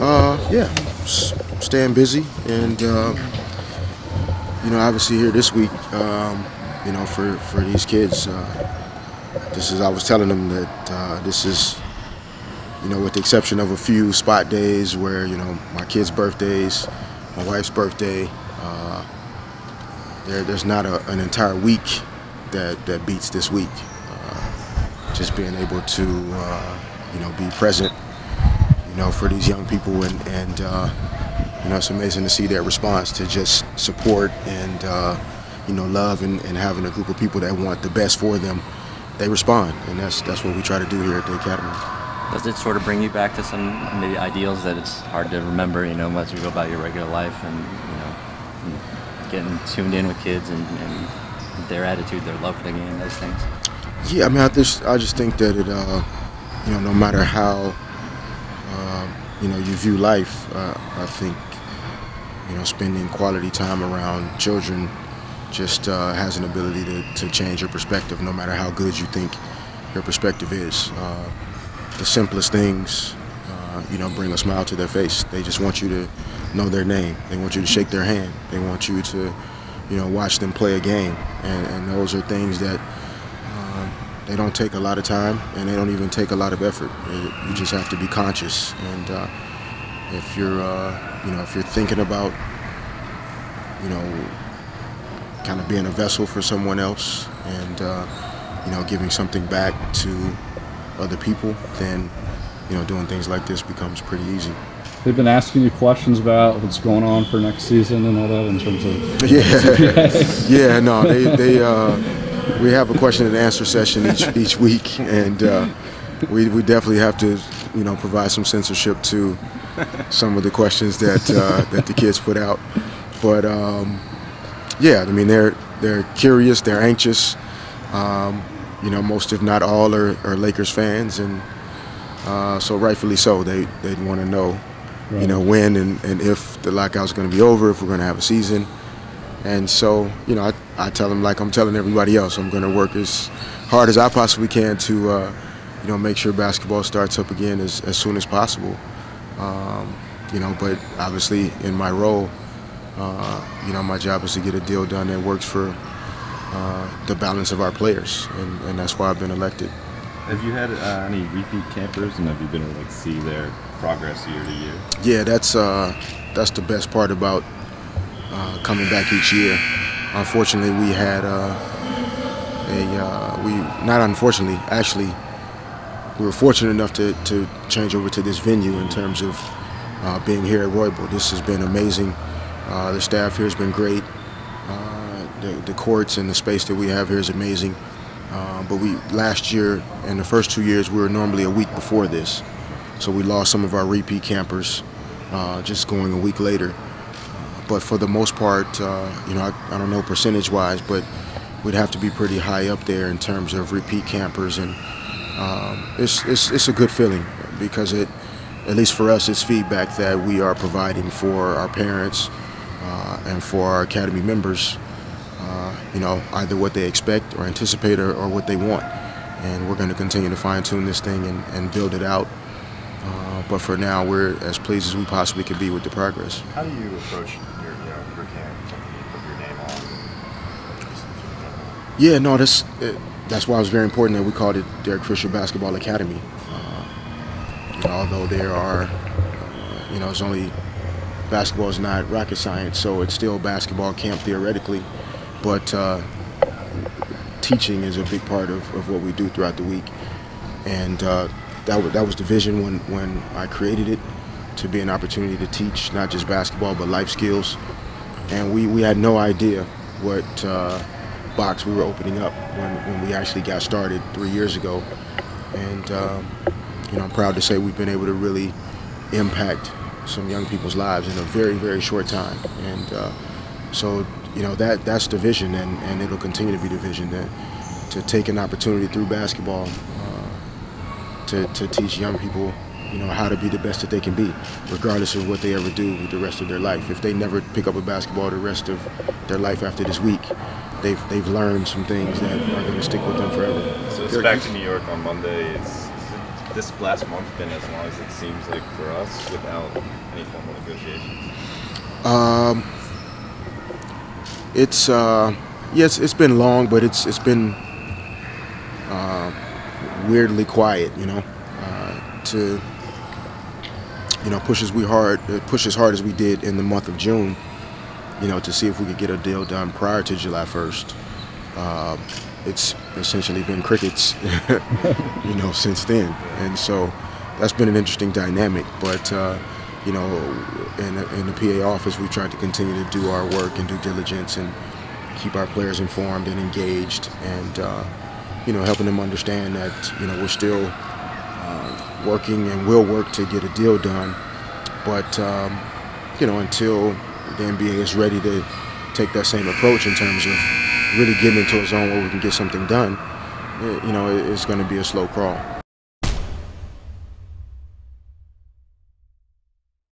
Yeah, staying busy, and obviously here this week, for these kids, this is I was telling them that this is, with the exception of a few spot days where my kids' birthdays, my wife's birthday, there's not an entire week that beats this week. Just being able to be present, for these young people, and it's amazing to see their response to just support and love, and having a group of people that want the best for them. They respond, and that's what we try to do here at the Academy. Does it sort of bring you back to some maybe ideals that it's hard to remember, as you go about your regular life, and getting tuned in with kids and their attitude, their love for the game, those things? Yeah, I mean, I just think that it, no matter how you view life, I think spending quality time around children just has an ability to change your perspective, no matter how good you think your perspective is. The simplest things, bring a smile to their face. They just want you to know their name. They want you to shake their hand. They want you to, watch them play a game. And those are things that they don't take a lot of time, and they don't even take a lot of effort. You just have to be conscious. And if you're thinking about, kind of being a vessel for someone else, and giving something back to other people, then doing things like this becomes pretty easy. They've been asking you questions about what's going on for next season and all that in terms of we have a question and answer session each week, and we definitely have to provide some censorship to some of the questions that that the kids put out. But yeah, I mean, they're curious, they're anxious. Most if not all are Lakers fans, and so rightfully so. They'd want to know, right, when and if the lockout's going to be over, if we're going to have a season. And so, I tell them, like I'm telling everybody else, I'm going to work as hard as I possibly can to, make sure basketball starts up again as soon as possible. But obviously in my role, my job is to get a deal done that works for the balance of our players, and that's why I've been elected. Have you had any repeat campers, and have you been able to see their progress year to year? Yeah, that's the best part about coming back each year. Unfortunately, we had we were fortunate enough to change over to this venue in terms of being here at Roybal. This has been amazing. The staff here has been great. The courts and the space that we have here is amazing. But last year and the first 2 years, we were normally a week before this. So we lost some of our repeat campers just going a week later. But for the most part, I don't know percentage-wise, but we'd have to be pretty high up there in terms of repeat campers. And it's a good feeling, because at least for us, it's feedback that we are providing for our parents and for our Academy members, either what they expect or anticipate or what they want. And we're going to continue to fine-tune this thing and build it out. But for now, we're as pleased as we possibly can be with the progress. How do you approach your camp? Something you put your name on? Yeah, no, that's why it was very important that we called it Derek Fisher Basketball Academy. Although there are, it's only, basketball is not rocket science, so it's still basketball camp theoretically, but teaching is a big part of what we do throughout the week. And that was the vision when I created it, to be an opportunity to teach not just basketball but life skills. And we had no idea what box we were opening up when we actually got started 3 years ago. And I'm proud to say we've been able to really impact some young people's lives in a very, very short time. And so that's the vision, and it'll continue to be the vision, to take an opportunity through basketball to teach young people how to be the best that they can be, regardless of what they ever do with the rest of their life. If they never pick up a basketball the rest of their life after this week, they've learned some things that are going to stick with them forever. So it's back to New York on Monday. this last month been as long as it seems like for us without any formal negotiations? It's yes, it's been long, but it's been weirdly quiet. To push as hard as we did in the month of June. To see if we could get a deal done prior to July 1st. It's essentially been crickets, since then, and so that's been an interesting dynamic. But in the PA office, we tried to continue to do our work and due diligence and keep our players informed and engaged, and helping them understand that we're still working and will work to get a deal done. But until the NBA is ready to take that same approach in terms of really getting into a zone where we can get something done, it's going to be a slow crawl.